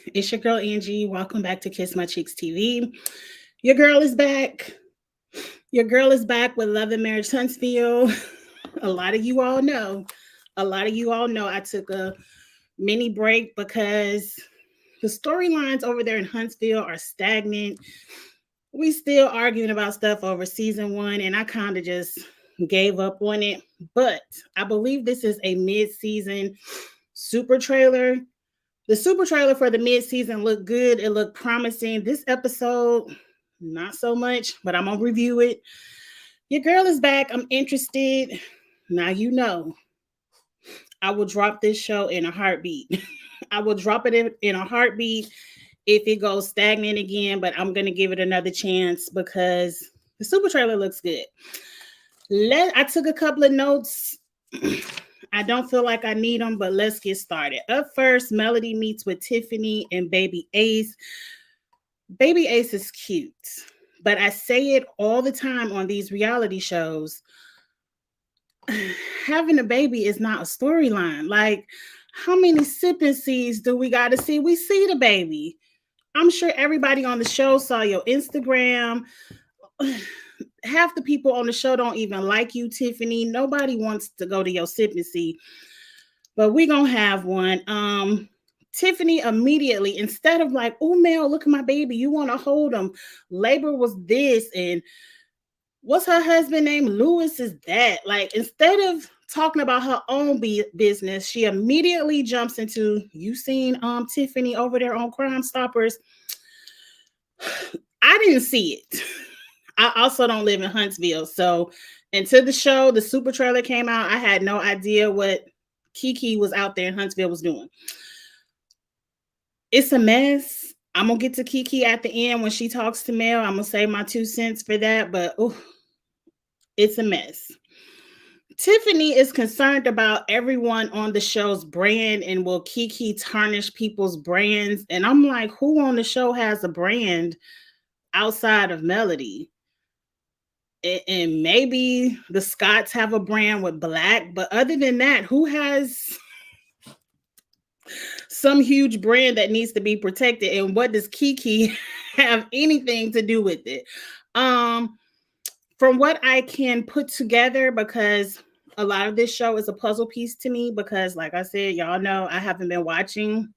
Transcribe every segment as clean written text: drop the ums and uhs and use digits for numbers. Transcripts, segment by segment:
It's your girl Angie. Welcome back to Kiss My Cheeks TV. Your girl is back. Your girl is back with Love and Marriage Huntsville. A lot of you all know. A lot of you all know I took a mini break because the storylines over there in Huntsville are stagnant. We still arguing about stuff over season one, and I kind of just gave up on it. But I believe this is a mid-season super trailer. The super trailer for the mid-season looked good. It looked promising. This episode, not so much, but I'm gonna review it. Your girl is back. I'm interested. Now you know I will drop this show in a heartbeat. I will drop it in a heartbeat if it goes stagnant again, but I'm gonna give it another chance because the super trailer looks good. I took a couple of notes. I don't feel like I need them, but let's get started. Up first, Melody meets with Tiffany and Baby Ace. Baby Ace is cute, but I say it all the time on these reality shows. Having a baby is not a storyline. Like, how many sipping seeds do we got to see? We see the baby. I'm sure everybody on the show saw your Instagram. Half the people on the show don't even like you, Tiffany. Nobody wants to go to your sipping seed, but we gonna have one. Tiffany immediately, instead of like, oh Mel, look at my baby, you want to hold him. Labor was this, and what's her husband name? Lewis is that. Like, instead of talking about her own business, she immediately jumps into, you seen Tiffany over there on Crime Stoppers? I didn't see it. I also don't live in Huntsville. So until the show, the super trailer came out, I had no idea what Kiki was out there in Huntsville was doing. It's a mess. I'm gonna get to Kiki at the end when she talks to Mel. I'm gonna say my 2 cents for that, but it's a mess. Tiffany is concerned about everyone on the show's brand and will Kiki tarnish people's brands? And I'm like, who on the show has a brand outside of Melody? And maybe the Scots have a brand with black, but other than that, who has some huge brand that needs to be protected? And what does Kiki have anything to do with it? From what I can put together, because a lot of this show is a puzzle piece to me, because like I said, y'all know I haven't been watching.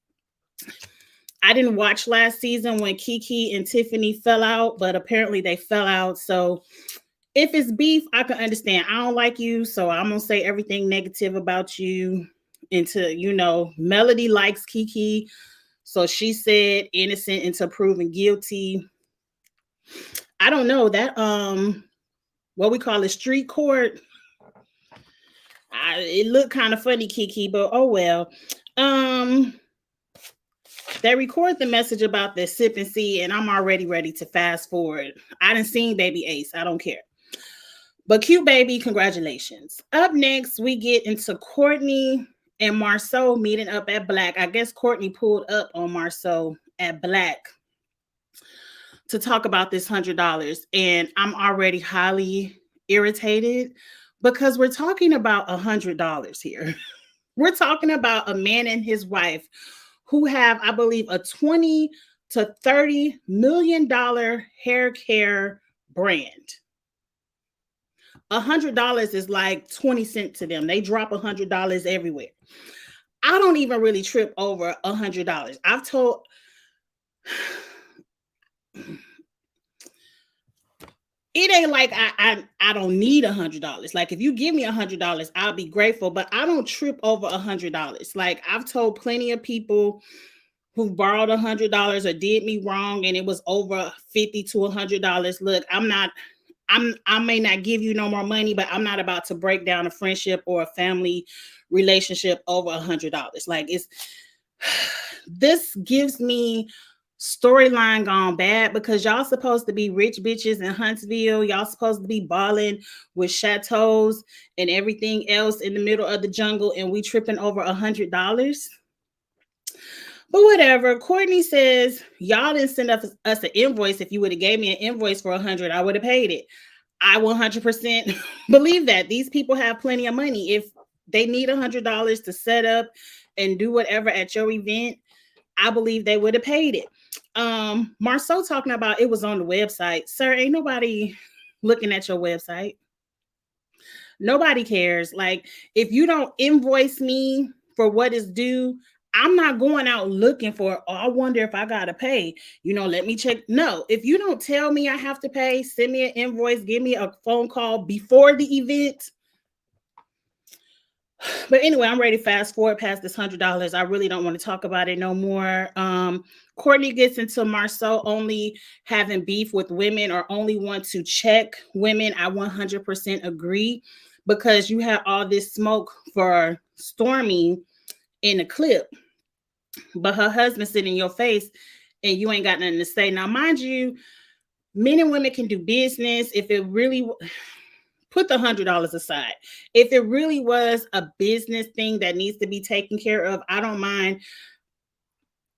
I didn't watch last season when Kiki and Tiffany fell out, but apparently they fell out. So if it's beef, I can understand. I don't like you, so I'm gonna say everything negative about you. Into Melody likes Kiki, so she said innocent until proven guilty. I don't know that what we call a street court. It looked kind of funny, Kiki, but oh well. Um, they record the message about the sip and see, and I'm already ready to fast forward. I didn't see Baby Ace. I don't care. But cute baby, congratulations. Up next, we get into Courtney and Marceau meeting up at Black. I guess Courtney pulled up on Marceau at Black to talk about this $100. And I'm already highly irritated because we're talking about $100 here. We're talking about a man and his wife who have, I believe, a $20 to $30 million hair care brand. $100 is like 20 cents to them. They drop $100 everywhere. I don't even really trip over $100. I've told it ain't like I don't need $100. Like if you give me $100, I'll be grateful, but I don't trip over $100. Like I've told plenty of people who borrowed $100 or did me wrong and it was over $50 to $100. Look, I may not give you no more money, but I'm not about to break down a friendship or a family relationship over $100. Like this gives me storyline gone bad because y'all supposed to be rich bitches in Huntsville. Y'all supposed to be balling with chateaus and everything else in the middle of the jungle, and we tripping over $100. But whatever. Courtney says y'all didn't send us an invoice. If you would have gave me an invoice for 100, I would have paid it. I 100% believe that these people have plenty of money. If they need $100 to set up and do whatever at your event, I believe they would have paid it. Marceau talking about it was on the website. Sir, ain't nobody looking at your website. Nobody cares. Like, if you don't invoice me for what is due, I'm not going out looking for, oh, I wonder if I got to pay. Let me check. No, if you don't tell me I have to pay, send me an invoice, give me a phone call before the event. But anyway, I'm ready to fast forward past this $100. I really don't want to talk about it no more. Courtney gets into Marceau only having beef with women or only want to check women. I 100% agree, because you have all this smoke for Stormy in the clip, but her husband sitting in your face and you ain't got nothing to say. Now, mind you, men and women can do business. If it really, put the $100 aside. If it really was a business thing that needs to be taken care of, I don't mind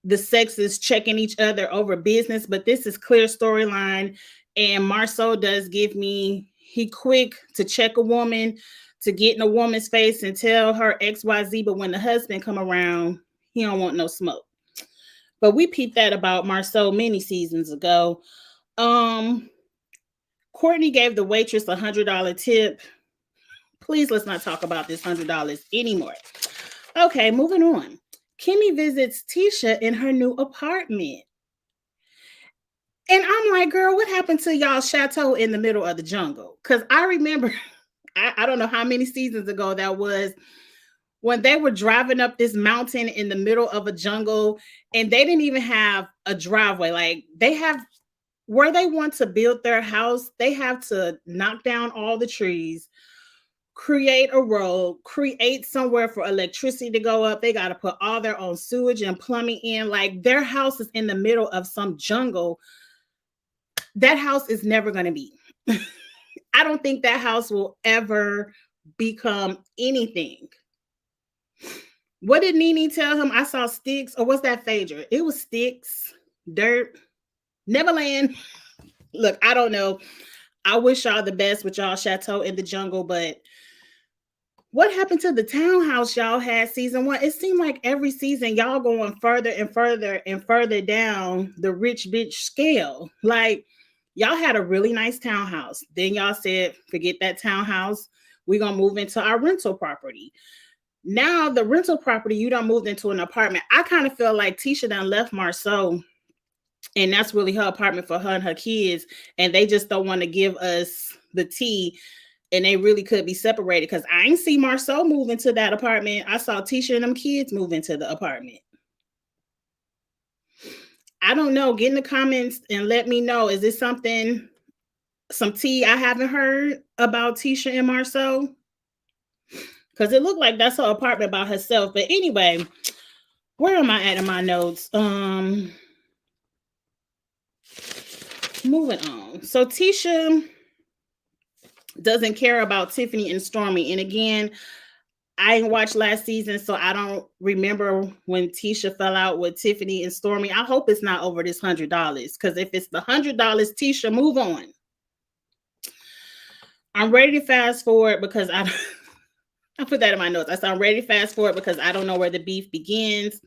the sexes checking each other over business, but this is clear storyline. And Marceau does give me, he quick to check a woman, to get in a woman's face and tell her XYZ, but when the husband come around, he don't want no smoke. But we peeped that about Marceau many seasons ago. Courtney gave the waitress $100 tip. Please, let's not talk about this $100 anymore. Okay, moving on. Kimmy visits Tisha in her new apartment. And I'm like, girl, what happened to y'all chateau in the middle of the jungle? Because I remember, I don't know how many seasons ago that was, when they were driving up this mountain in the middle of a jungle, and they didn't even have a driveway. Like, they have, where they want to build their house, they have to knock down all the trees, create a road, create somewhere for electricity to go up. They got to put all their own sewage and plumbing in. Like, their house is in the middle of some jungle. That house is never going to be. I don't think that house will ever become anything. What did Nene tell him? I saw sticks, or what's that Phaedra? It was sticks, dirt, Neverland. Look, I don't know. I wish y'all the best with y'all chateau in the jungle, but what happened to the townhouse y'all had season 1? It seemed like every season y'all going further and further and further down the rich bitch scale. Like, y'all had a really nice townhouse. Then y'all said, forget that townhouse. We're going to move into our rental property. Now the rental property, you done moved into an apartment. I kind of feel like Tisha done left Marceau, and that's really her apartment for her and her kids. And they just don't want to give us the tea. And they really could be separated, because I ain't see Marceau move into that apartment. I saw Tisha and them kids move into the apartment. I don't know. Get in the comments and let me know. Is this something, some tea I haven't heard about Tisha and Marceau? Because it looked like that's her apartment by herself. But anyway, where am I at in my notes? Moving on. So Tisha doesn't care about Tiffany and Stormy. And again, I ain't watched last season, so I don't remember when Tisha fell out with Tiffany and Stormy. I hope it's not over this $100, because if it's the $100, Tisha, move on. I'm ready to fast forward because I put that in my notes. I said I'm ready to fast forward because I don't know where the beef begins.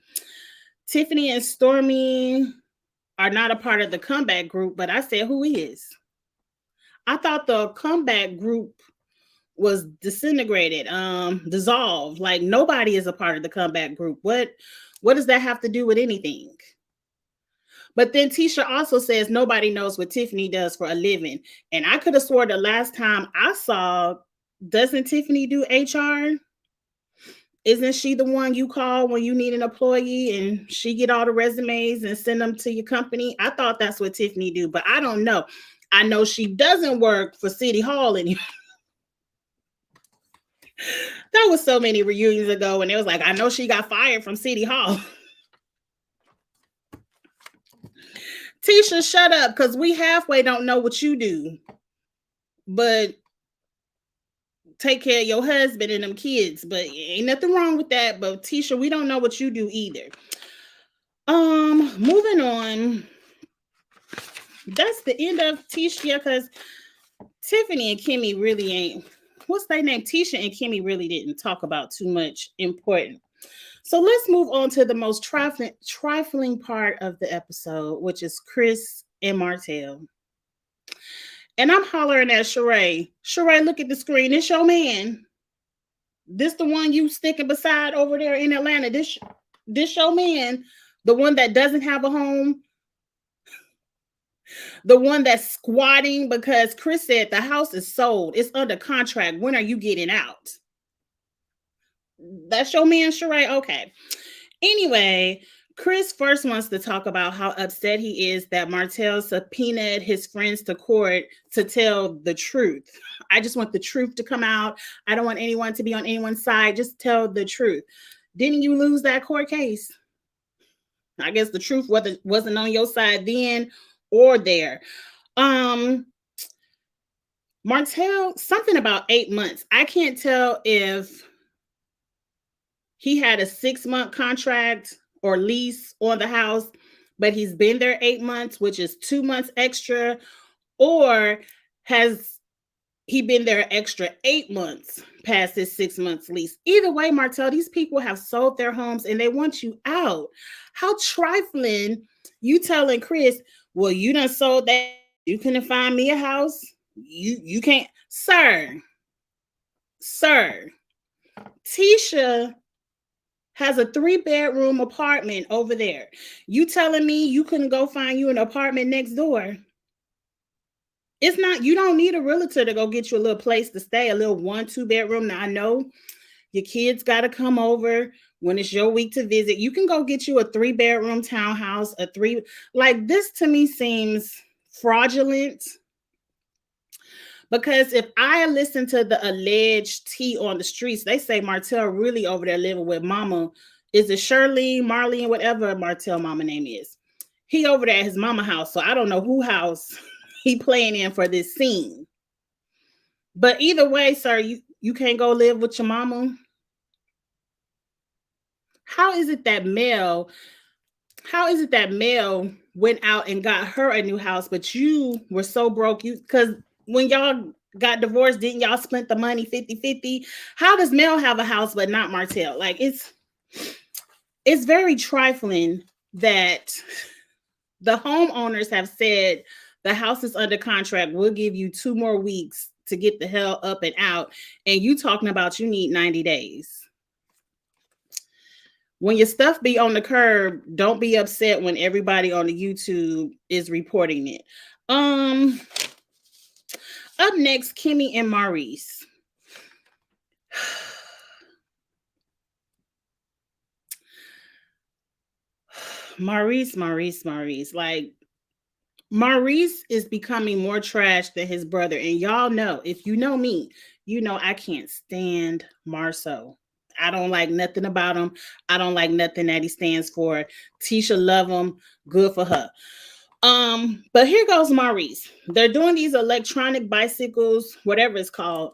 Tiffany and Stormy are not a part of the comeback group, but I said, who is? I thought the comeback group was disintegrated, dissolved. Like, nobody is a part of the comeback group. What does that have to do with anything? But then Tisha also says nobody knows what Tiffany does for a living. And I could have swore the last time I saw, doesn't Tiffany do HR? Isn't she the one you call when you need an employee and she get all the resumes and send them to your company? I thought that's what Tiffany do, but I don't know. I know she doesn't work for City Hall anymore. That was so many reunions ago, and it was like, I know she got fired from City Hall. Tisha, shut up, because we halfway don't know what you do. But take care of your husband and them kids. But ain't nothing wrong with that. But Tisha, we don't know what you do either. Moving on. That's the end of Tisha, because Tiffany and Kimmy really ain't, what's their name? Tisha and Kimmy really didn't talk about too much important. So let's move on to the most trifling part of the episode, which is Chris and Martell. And I'm hollering at Sheree. Sheree, look at the screen. It's your man. This the one you sticking beside over there in Atlanta. This your man. The one that doesn't have a home. The one that's squatting because Chris said the house is sold. It's under contract. When are you getting out? That's your man, Sheree? Okay. Anyway, Chris first wants to talk about how upset he is that Martell subpoenaed his friends to court to tell the truth. I just want the truth to come out. I don't want anyone to be on anyone's side. Just tell the truth. Didn't you lose that court case? I guess the truth wasn't on your side then or there. Martell, something about 8 months. I can't tell if he had a 6-month contract or lease on the house, but he's been there 8 months, which is 2 months extra, or has he been there extra 8 months past his 6 months lease? Either way, Martell, these people have sold their homes and they want you out. How trifling. You telling Chris, well, you done sold that. You couldn't find me a house. You can't. Sir. Tisha has a 3-bedroom apartment over there. You telling me you couldn't go find you an apartment next door? It's not, you don't need a realtor to go get you a little place to stay, a little 1-2 bedroom. Now I know your kids got to come over when it's your week to visit. You can go get you a 3-bedroom townhouse, like this to me seems fraudulent. Because if I listen to the alleged tea on the streets, they say Martell really over there living with mama. Is it Shirley, Marlene, whatever Martell mama name is? He over there at his mama house. So I don't know who house he playing in for this scene. But either way, sir, you can't go live with your mama. How is it that Mel went out and got her a new house, but you were so broke? Because when y'all got divorced, didn't y'all split the money 50-50? How does Mel have a house but not Martell? Like it's very trifling that the homeowners have said the house is under contract. We'll give you 2 more weeks to get the hell up and out. And you talking about you need 90 days. When your stuff be on the curb, don't be upset when everybody on the YouTube is reporting it. Up next, Kimmy and Maurice. Maurice. Like, Maurice is becoming more trash than his brother. And y'all know, if you know me, you know I can't stand Marceau. I don't like nothing about him. I don't like nothing that he stands for. Tisha love him. Good for her. But here goes Maurice. They're doing these electronic bicycles, whatever it's called.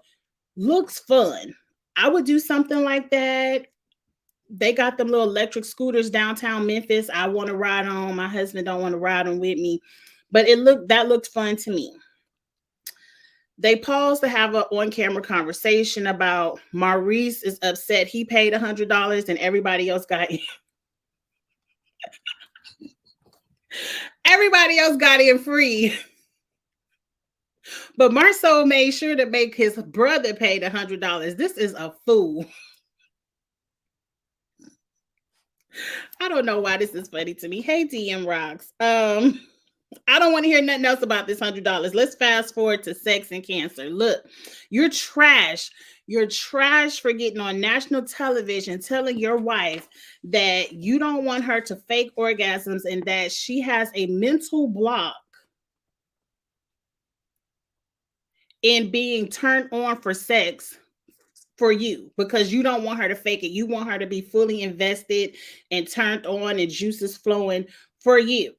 Looks fun. I would do something like that. They got them little electric scooters downtown Memphis. I want to ride on. My husband don't want to ride on with me. But that looked fun to me. They paused to have an on-camera conversation about Maurice is upset he paid $100 and everybody else got in. Everybody else got in free. But Marceau made sure to make his brother pay the $100. This is a fool. I don't know why this is funny to me. Hey, DM Rocks. I don't want to hear nothing else about this $100. Let's fast forward to sex and cancer. Look, you're trash. You're trash for getting on national television telling your wife that you don't want her to fake orgasms and that she has a mental block in being turned on for sex for you because you don't want her to fake it. You want her to be fully invested and turned on and juices flowing for you.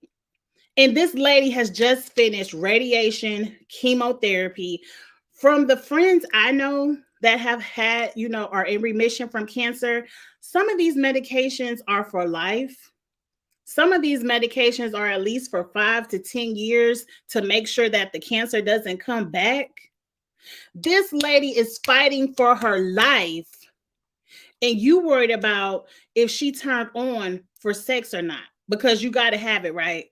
And this lady has just finished radiation, chemotherapy. From the friends I know that have had, are in remission from cancer, some of these medications are for life. Some of these medications are at least for 5 to 10 years to make sure that the cancer doesn't come back. This lady is fighting for her life And you worried about if she turned on for sex or not, because you got to have it right.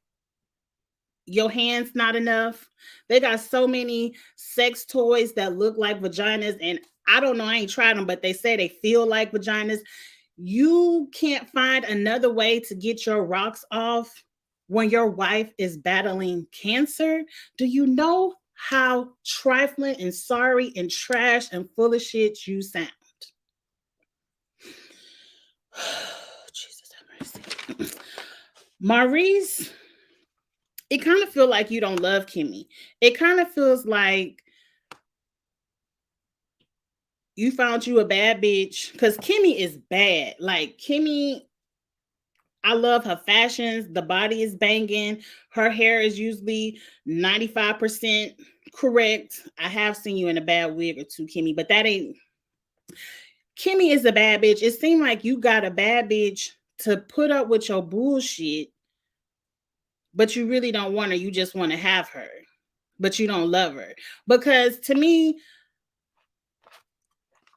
Your hands not enough. They got so many sex toys that look like vaginas, and I don't know, I ain't tried them, but they say they feel like vaginas. You can't find another way to get your rocks off when your wife is battling cancer. Do you know how trifling and sorry and trash and full of shit you sound? Jesus have mercy. Maurice, it kind of feel like you don't love Kimmy. It kind of feels like you found you a bad bitch, because Kimmy is bad. Like Kimmy, I love her fashions. The body is banging. Her hair is usually 95% correct. I have seen you in a bad wig or two, Kimmy, but that ain't. Kimmy is a bad bitch. It seemed like you got a bad bitch to put up with your bullshit, but you really don't want her. You just want to have her, but you don't love her. Because to me,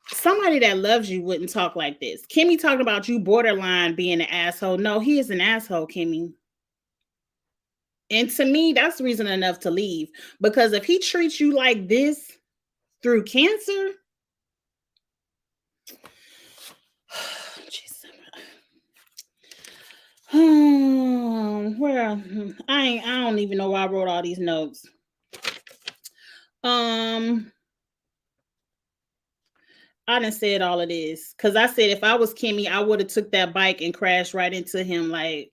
somebody that loves you wouldn't talk like this. Kimmy talking about you borderline being an asshole. No, he is an asshole, Kimmy. And to me, that's reason enough to leave. Because if he treats you like this through cancer, well, I don't even know why I wrote all these notes. I done said all of this because I said if I was Kimmy, I would have took that bike and crashed right into him. Like,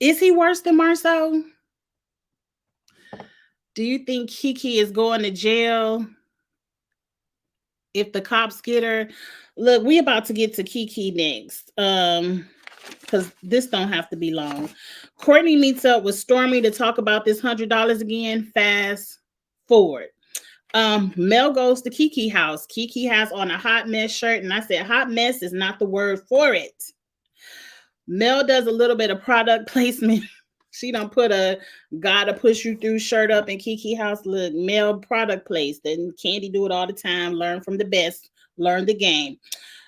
is he worse than Marcel? Do you think Kiki is going to jail if the cops get her? Look, we about to get to Kiki next. Because this don't have to be long. Courtney meets up with Stormy to talk about this $100 again. Fast forward. Mel goes to Kiki house. Kiki has on a hot mess shirt, and I said hot mess is not the word for it. Mel does a little bit of product placement. She don't put a gotta push you through shirt up in Kiki house. Look, Mel product place. Then Candy do it all the time. Learn from the best. Learn the game.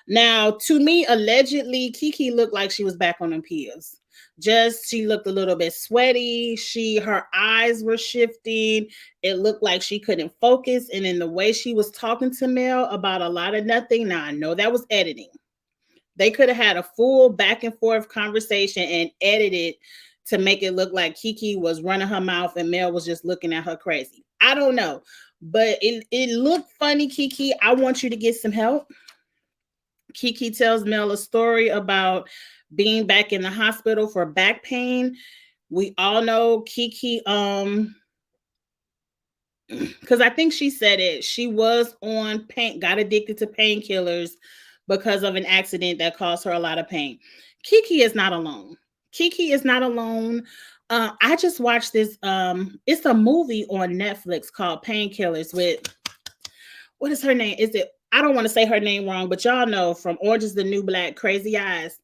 Now, to me, allegedly, Kiki looked like she was back on them pills. Just she looked a little bit sweaty. Her eyes were shifting. It looked like she couldn't focus. And in the way she was talking to Mel about a lot of nothing. Now I know that was editing. They could have had a full back and forth conversation and edited to make it look like Kiki was running her mouth and Mel was just looking at her crazy. I don't know, but it looked funny. Kiki, I want you to get some help. Kiki tells Mel a story about being back in the hospital for back pain. We all know Kiki, because I think she said it. She was on pain, got addicted to painkillers because of an accident that caused her a lot of pain. Kiki is not alone. Kiki is not alone. I just watched this. It's a movie on Netflix called Painkillers with, what is her name? Is it? I don't want to say her name wrong, but y'all know from Orange is the New Black, Crazy Eyes.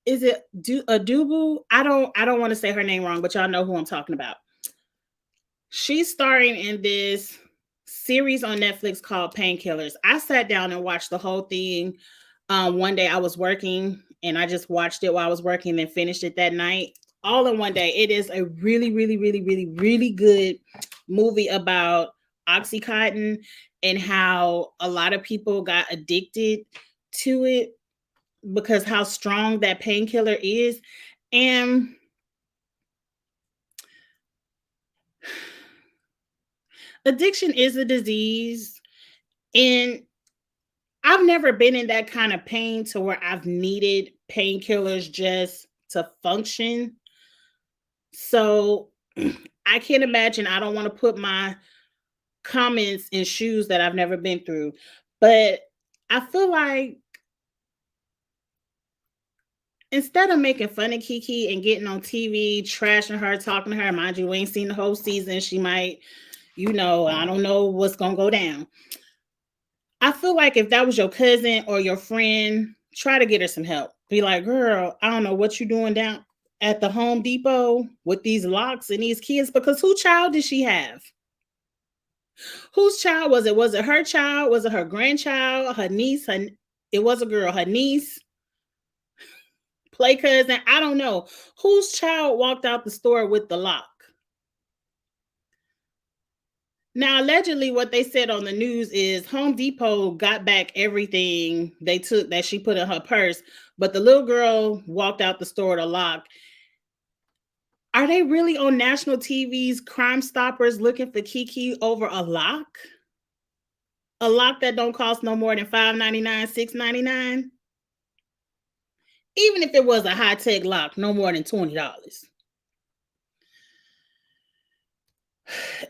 Is it Adubu? I don't want to say her name wrong, but y'all know who I'm talking about. She's starring in this series on Netflix called Painkillers. I sat down and watched the whole thing. One day I was working and I just watched it while I was working and then finished it that night, all in one day. It is a really, really, really, really, really good movie about Oxycontin and how a lot of people got addicted to it because how strong that painkiller is. And addiction is a disease. And I've never been in that kind of pain to where I've needed painkillers just to function. So I can't imagine. I don't want to put my comments in shoes that I've never been through. But I feel like instead of making fun of Kiki and getting on TV, trashing her, talking to her, mind you, we ain't seen the whole season. She might, I don't know what's going to go down. I feel like if that was your cousin or your friend, try to get her some help. Be like, girl, I don't know what you're doing down at the Home Depot with these locks and these kids, because who child did she have? Whose child was it? Was it her child? Was it her grandchild? Her niece? It was a girl. Her niece, play cousin. I don't know. Whose child walked out the store with the lock? Now, allegedly, what they said on the news is Home Depot got back everything they took that she put in her purse, but the little girl walked out the store with a lock. Are they really on national TV's Crime Stoppers looking for Kiki over a lock? A lock that don't cost no more than $5.99, $6.99? Even if it was a high-tech lock, no more than $20.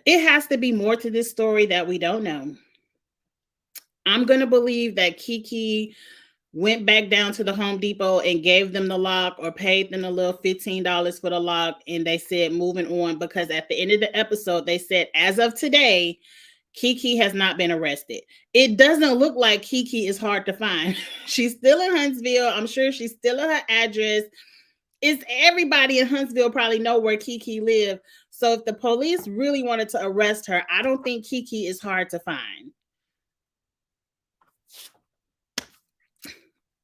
It has to be more to this story that we don't know. I'm going to believe that Kiki went back down to the Home Depot and gave them the lock or paid them a little $15 for the lock. And they said moving on, because at the end of the episode, they said, as of today, Kiki has not been arrested. It doesn't look like Kiki is hard to find. She's still in Huntsville. I'm sure she's still at her address. It's everybody in Huntsville probably know where Kiki lived. So if the police really wanted to arrest her, I don't think Kiki is hard to find.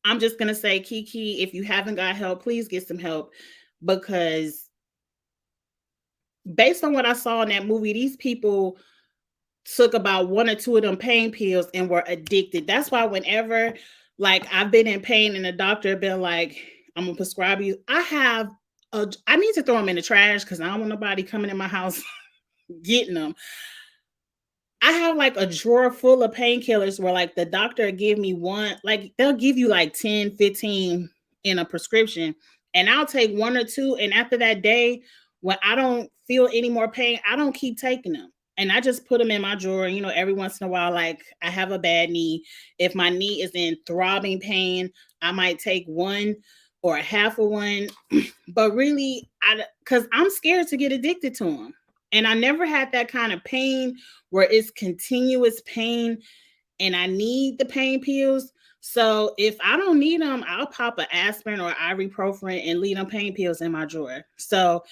I'm just going to say, Kiki, if you haven't got help, please get some help, because based on what I saw in that movie, these people took about 1 or 2 of them pain pills and were addicted. That's why whenever, like, I've been in pain and the doctor been like, I'm going to prescribe you, I need to throw them in the trash because I don't want nobody coming in my house getting them. I have like a drawer full of painkillers where like the doctor give me one, like they'll give you like 10, 15 in a prescription, and I'll take 1 or 2. And after that day, when I don't feel any more pain, I don't keep taking them. And I just put them in my drawer. Every once in a while, like I have a bad knee. If my knee is in throbbing pain, I might take 1 or a half of one. But really, because I'm scared to get addicted to them. And I never had that kind of pain where it's continuous pain and I need the pain pills. So if I don't need them, I'll pop an aspirin or ibuprofen and leave them pain pills in my drawer. So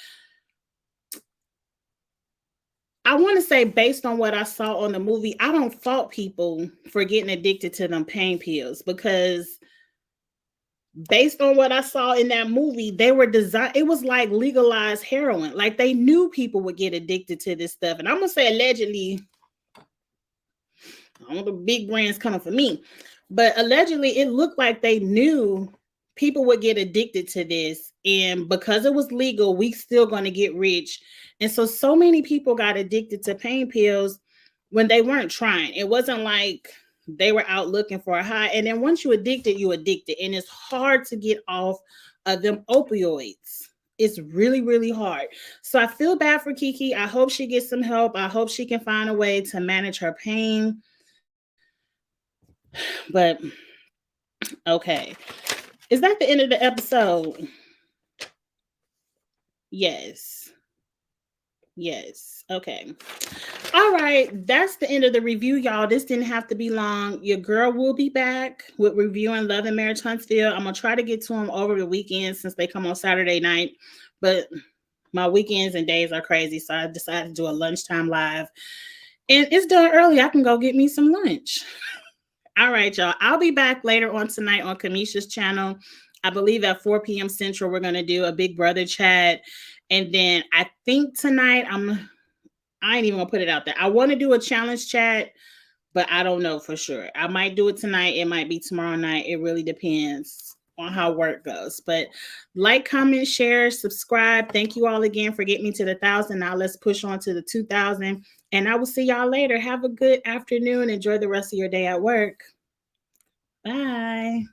I want to say, based on what I saw on the movie, I don't fault people for getting addicted to them pain pills, because based on what I saw in that movie, they were designed, it was like legalized heroin. Like they knew people would get addicted to this stuff. And I'm going to say allegedly, I don't know the big brands coming for me, but allegedly it looked like they knew people would get addicted to this. And because it was legal, we still going to get rich. And so many people got addicted to pain pills when they weren't trying. It wasn't like they were out looking for a high. And then once you're addicted, you're addicted. And it's hard to get off of them opioids. It's really, really hard. So I feel bad for Kiki. I hope she gets some help. I hope she can find a way to manage her pain. But okay. Is that the end of the episode? Yes. Yes. Okay. All right. That's the end of the review, y'all. This didn't have to be long. Your girl will be back with reviewing Love and Marriage Huntsville. I'm going to try to get to them over the weekend since they come on Saturday night. But my weekends and days are crazy. So I decided to do a lunchtime live. And it's done early. I can go get me some lunch. All right, y'all. I'll be back later on tonight on Kamisha's channel. I believe at 4 p.m. Central, we're going to do a Big Brother chat. And then I think tonight, I ain't even going to put it out there. I want to do a challenge chat, but I don't know for sure. I might do it tonight. It might be tomorrow night. It really depends on how work goes. But like, comment, share, subscribe. Thank you all again for getting me to the 1,000. Now let's push on to the 2,000. And I will see y'all later. Have a good afternoon. Enjoy the rest of your day at work. Bye.